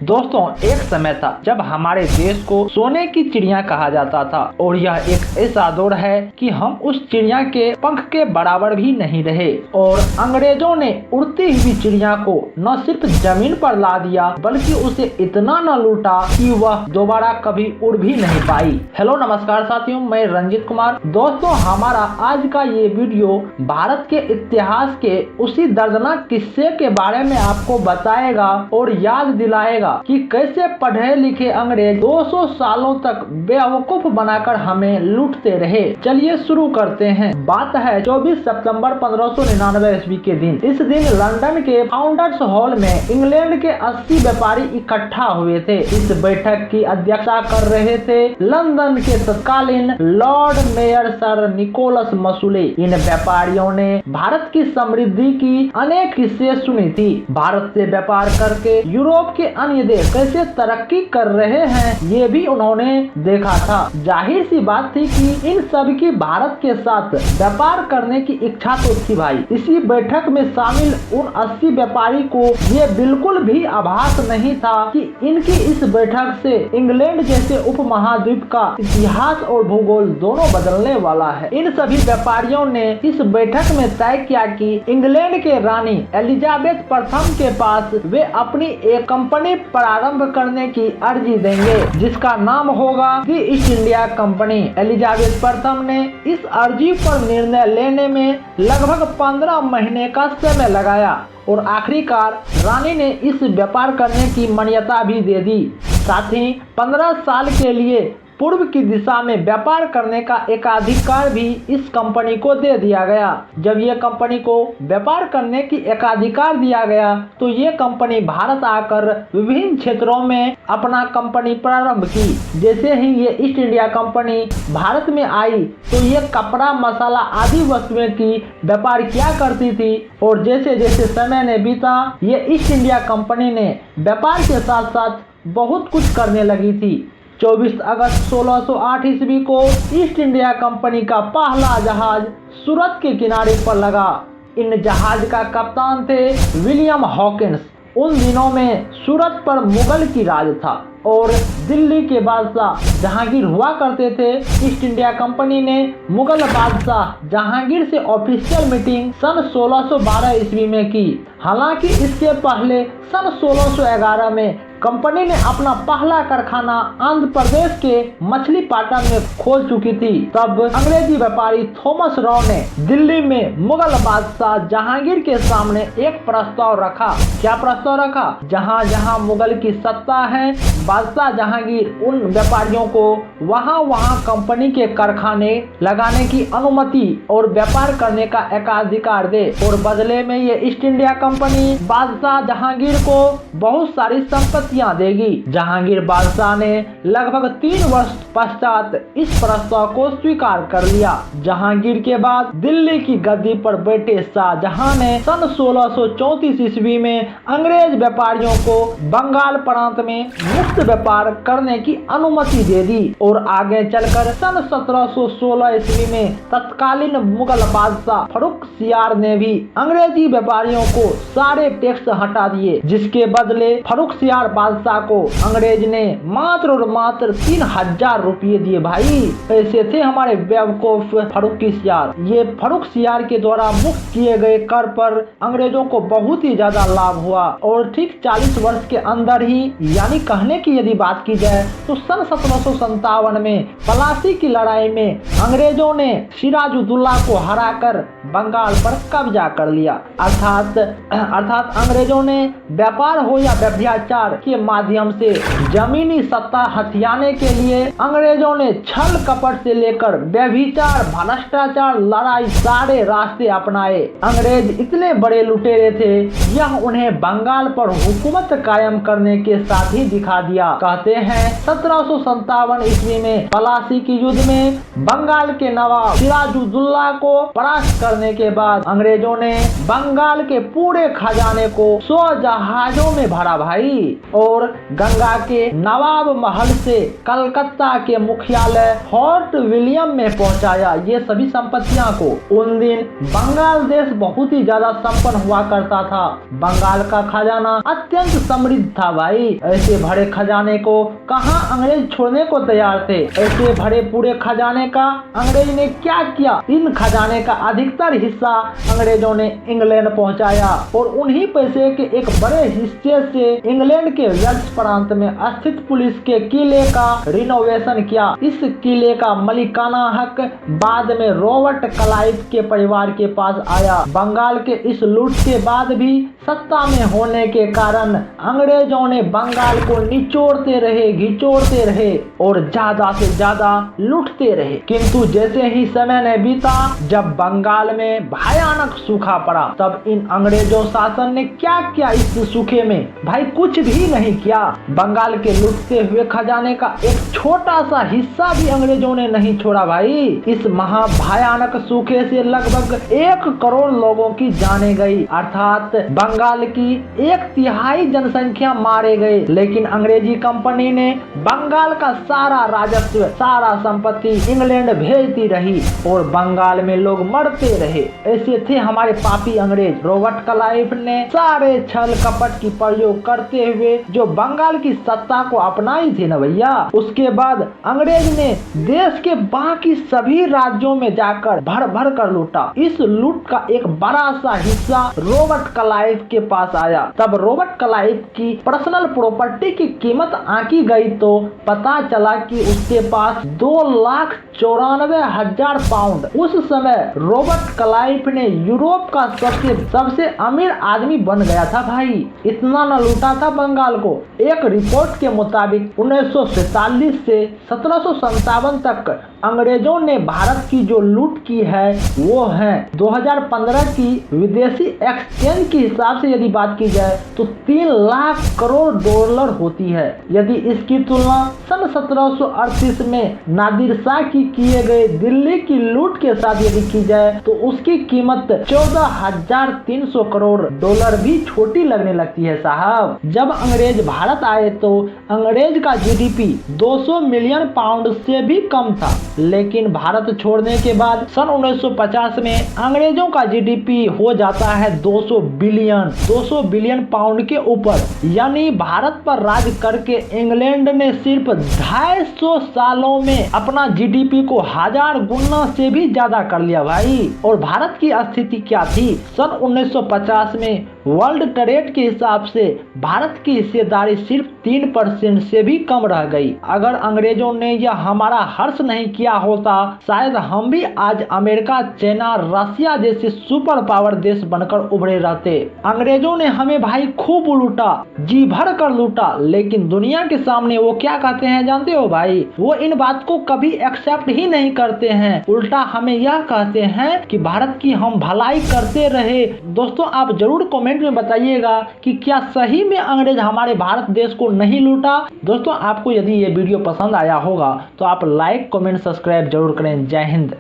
दोस्तों, एक समय था जब हमारे देश को सोने की चिड़िया कहा जाता था और यह एक ऐसा दौर है कि हम उस चिड़िया के पंख के बराबर भी नहीं रहे और अंग्रेजों ने उड़ती हुई चिड़िया को न सिर्फ जमीन पर ला दिया बल्कि उसे इतना न लूटा कि वह दोबारा कभी उड़ भी नहीं पाई। हेलो नमस्कार साथियों, मैं रंजित कुमार। दोस्तों, हमारा आज का ये वीडियो भारत के इतिहास के उसी दर्दनाक किस्से के बारे में आपको बताएगा और याद दिलाएगा कि कैसे पढ़े लिखे अंग्रेज 200 सालों तक बेवकूफ बनाकर हमें लूटते रहे। चलिए शुरू करते हैं। बात है 24 सितंबर 1599 ईस्वी के दिन। इस दिन लंदन के फाउंडर्स हॉल में इंग्लैंड के 80 व्यापारी इकट्ठा हुए थे। इस बैठक की अध्यक्षता कर रहे थे लंदन के तत्कालीन लॉर्ड मेयर सर निकोलस मसूले। इन व्यापारियों ने भारत की समृद्धि की अनेक किस्से सुनी थी। भारत से व्यापार करके यूरोप के अन्य देश कैसे तरक्की कर रहे हैं ये भी उन्होंने देखा था। जाहिर सी बात थी कि इन सब की भारत के साथ व्यापार करने की इच्छा तो थी भाई। इसी बैठक में शामिल उन 80 व्यापारी को ये बिल्कुल भी आभास नहीं था कि इनकी इस बैठक से इंग्लैंड जैसे उपमहाद्वीप का इतिहास और भूगोल दोनों बदलने वाला है। इन सभी व्यापारियों ने इस बैठक में तय किया कि इंग्लैंड के रानी एलिजाबेथ प्रथम के पास वे अपनी एक कंपनी प्रारंभ करने की अर्जी देंगे जिसका नाम होगा दी ईस्ट इंडिया कंपनी। एलिजाबेथ प्रथम ने इस अर्जी पर निर्णय लेने में लगभग 15 महीने का समय लगाया और आखिरकार रानी ने इस व्यापार करने की मान्यता भी दे दी। साथ ही 15 साल के लिए पूर्व की दिशा में व्यापार करने का एकाधिकार भी इस कंपनी को दे दिया गया। जब ये कंपनी को व्यापार करने की एकाधिकार दिया गया तो ये कंपनी भारत आकर विभिन्न क्षेत्रों में अपना कंपनी प्रारंभ की। जैसे ही ये ईस्ट इंडिया कंपनी भारत में आई तो ये कपड़ा, मसाला आदि वस्तुएं की व्यापार किया करती थी और जैसे जैसे समय ने बीता ये ईस्ट इंडिया कंपनी ने व्यापार के साथ साथ बहुत कुछ करने लगी थी। 24 अगस्त 1608 ईस्वी को ईस्ट इंडिया कंपनी का पहला जहाज सूरत के किनारे पर लगा। इन जहाज का कप्तान थे विलियम हॉकिंस। उन दिनों में सूरत पर मुगल की राज था और दिल्ली के बादशाह जहांगीर हुआ करते थे। ईस्ट इंडिया कंपनी ने मुगल बादशाह जहांगीर से ऑफिशियल मीटिंग सन 1612 ईस्वी में की। हालांकि इसके पहले सन 1611 में कंपनी ने अपना पहला कारखाना आंध्र प्रदेश के मछलीपट्टनम में खोल चुकी थी। तब अंग्रेजी व्यापारी थॉमस रॉ ने दिल्ली में मुगल बादशाह जहांगीर के सामने एक प्रस्ताव रखा। क्या प्रस्ताव रखा? जहां जहां मुगल की सत्ता है, बादशाह जहांगीर उन व्यापारियों को वहां कंपनी के कारखाने लगाने की अनुमति और व्यापार करने का एकाधिकार दे और बदले में ये ईस्ट इंडिया कंपनी बादशाह जहांगीर को बहुत सारी संपत्तियां देगी। जहांगीर बादशाह ने लगभग 3 वर्ष पश्चात इस प्रस्ताव को स्वीकार कर लिया। जहांगीर के बाद दिल्ली की गद्दी पर बैठे शाहजहां ने सन 1634 ईस्वी में अंग्रेज व्यापारियों को बंगाल प्रांत में मुक्त व्यापार करने की अनुमति दे दी और आगे चलकर सन 1716 ईस्वी में तत्कालीन मुगल बादशाह फर्रुखसियार ने भी अंग्रेजी व्यापारियों को सारे टैक्स हटा दिए, जिसके बदले फर्रुखसियार बादशाह को अंग्रेज ने मात्र और मात्र 3000 रुपये दिए। भाई ऐसे थे हमारे बेवकूफ फर्रुखसियार। ये फर्रुखसियार के द्वारा मुक्त किए गए कर पर अंग्रेजों को बहुत ही ज्यादा लाभ हुआ और ठीक 40 वर्ष के अंदर ही, यानी कहने की यदि बात की जाए तो सन 1757 में पलासी की लड़ाई में अंग्रेजों ने सिराजुद्दौला को हराकर बंगाल पर कब्जा कर लिया। अर्थात अंग्रेजों ने व्यापार हो या व्यभिचार के माध्यम से जमीनी सत्ता हथियाने के लिए अंग्रेजों ने छल कपट से लेकर व्यभिचार, भ्रष्टाचार, लड़ाई सारे रास्ते अपनाए। अंग्रेज इतने बड़े लुटेरे थे, यह उन्हें बंगाल पर हुकूमत कायम करने के साथ ही दिखा दिया। कहते हैं 1757 ईस्वी में पलासी की युद्ध में बंगाल के नवाब सिराजुद्दौला को परास्त करने के बाद अंग्रेजों ने बंगाल के पूरे खजाने को 100 जहाजों में भरा भाई और गंगा के नवाब महल से कलकत्ता के मुख्यालय फोर्ट विलियम में पहुंचाया। ये सभी संपत्तियां को उन दिन बंगाल देश बहुत ही ज्यादा संपन्न हुआ करता था। बंगाल का खजाना अत्यंत समृद्ध था भाई। ऐसे भरे खजाने को कहां अंग्रेज छोड़ने को तैयार थे। ऐसे भरे पूरे खजाने का अंग्रेज ने क्या किया? इन खजाने का अधिकतर हिस्सा अंग्रेजों ने इंग्लैंड पहुंचाया और उन्हीं पैसे के एक बड़े हिस्से से इंग्लैंड के वेल्स प्रांत में स्थित पुलिस के किले का रिनोवेशन किया। इस किले का मलिकाना हक बाद में रॉबर्ट क्लाइव के परिवार के पास आया। बंगाल के इस लूट के बाद भी सत्ता में होने के कारण अंग्रेजों ने बंगाल को निचोड़ते रहे, घिचोड़ते रहे और ज्यादा से ज्यादा लूटते रहे। किंतु जैसे ही समय ने बीता, जब बंगाल में भयानक सूखा पड़ा, तब इन अंग्रेजों शासन ने क्या किया? इस सूखे में भाई कुछ भी नहीं किया। बंगाल के लूटते हुए खजाने का एक छोटा सा हिस्सा भी अंग्रेजों ने नहीं छोड़ा भाई। इस महाभयानक सूखे से लगभग 1 करोड़ लोगों की जाने गई, अर्थात बंगाल की 1/3 जनसंख्या मारे गए। लेकिन अंग्रेजी कंपनी ने बंगाल का सारा राजस्व, सारा संपत्ति इंग्लैंड भेजती रही और बंगाल में लोग मरते रहे। ऐसे थे हमारे पापी अंग्रेज। रॉबर्ट क्लाइव ने सारे छल कपट की प्रयोग करते हुए जो बंगाल की सत्ता को अपनाई थी ना भैया, उसके बाद अंग्रेज ने देश के बाकी सभी राज्यों में जाकर भर भर कर लूटा। इस लूट का एक बड़ा सा हिस्सा रॉबर्ट क्लाइव के पास आया। तब रॉबर्ट क्लाइव की पर्सनल प्रॉपर्टी की कीमत आंकी गई तो पता चला कि उसके पास 2,94,000 पाउंड। उस समय रॉबर्ट क्लाइव ने यूरोप का सबसे अमीर आदमी बन गया था भाई। इतना न लूटा था बंगाल को। एक रिपोर्ट के मुताबिक 1947 से 1757 तक अंग्रेजों ने भारत की जो लूट की है वो है 2015 की विदेशी एक्सचेंज के हिसाब से यदि बात की जाए तो 3 लाख करोड़ डॉलर होती है। यदि इसकी तुलना सन 1738 में नादिर शाह की किए गए दिल्ली की लूट के साथ यदि की जाए तो उसकी कीमत 14,300 करोड़ डॉलर भी छोटी लगने लगती है साहब। जब अंग्रेज भारत आए तो अंग्रेज का जीडीपी 200 मिलियन पाउंड से भी कम था, लेकिन भारत छोड़ने के बाद सन 1950 में अंग्रेजों का जीडीपी हो जाता है 200 बिलियन पाउंड के ऊपर। यानी भारत पर राज करके इंग्लैंड ने सिर्फ 250 सालों में अपना जीडीपी को 1000 गुना से भी ज्यादा कर लिया भाई। और भारत की स्थिति क्या थी? सन 1950 में वर्ल्ड ट्रेड के हिसाब से भारत की हिस्सेदारी सिर्फ 3% से भी कम रह गई। अगर अंग्रेजों ने यह हमारा हर्ष नहीं किया होता, शायद हम भी आज अमेरिका, चाइना, रशिया जैसे सुपर पावर देश बनकर उभरे रहते। अंग्रेजों ने हमें भाई खूब लूटा, जी भर कर लूटा, लेकिन दुनिया के सामने वो क्या कहते हैं जानते हो भाई? वो इन बात को कभी एक्सेप्ट ही नहीं करते हैं। उल्टा हमें यह कहते हैं कि भारत की हम भलाई करते रहे। दोस्तों आप जरूर कमेंट में बताइएगा कि क्या सही में अंग्रेज हमारे भारत देश को नहीं लूटा। दोस्तों आपको यदि ये वीडियो पसंद आया होगा तो आप लाइक, कमेंट, सब्सक्राइब जरूर करें। जय हिंद।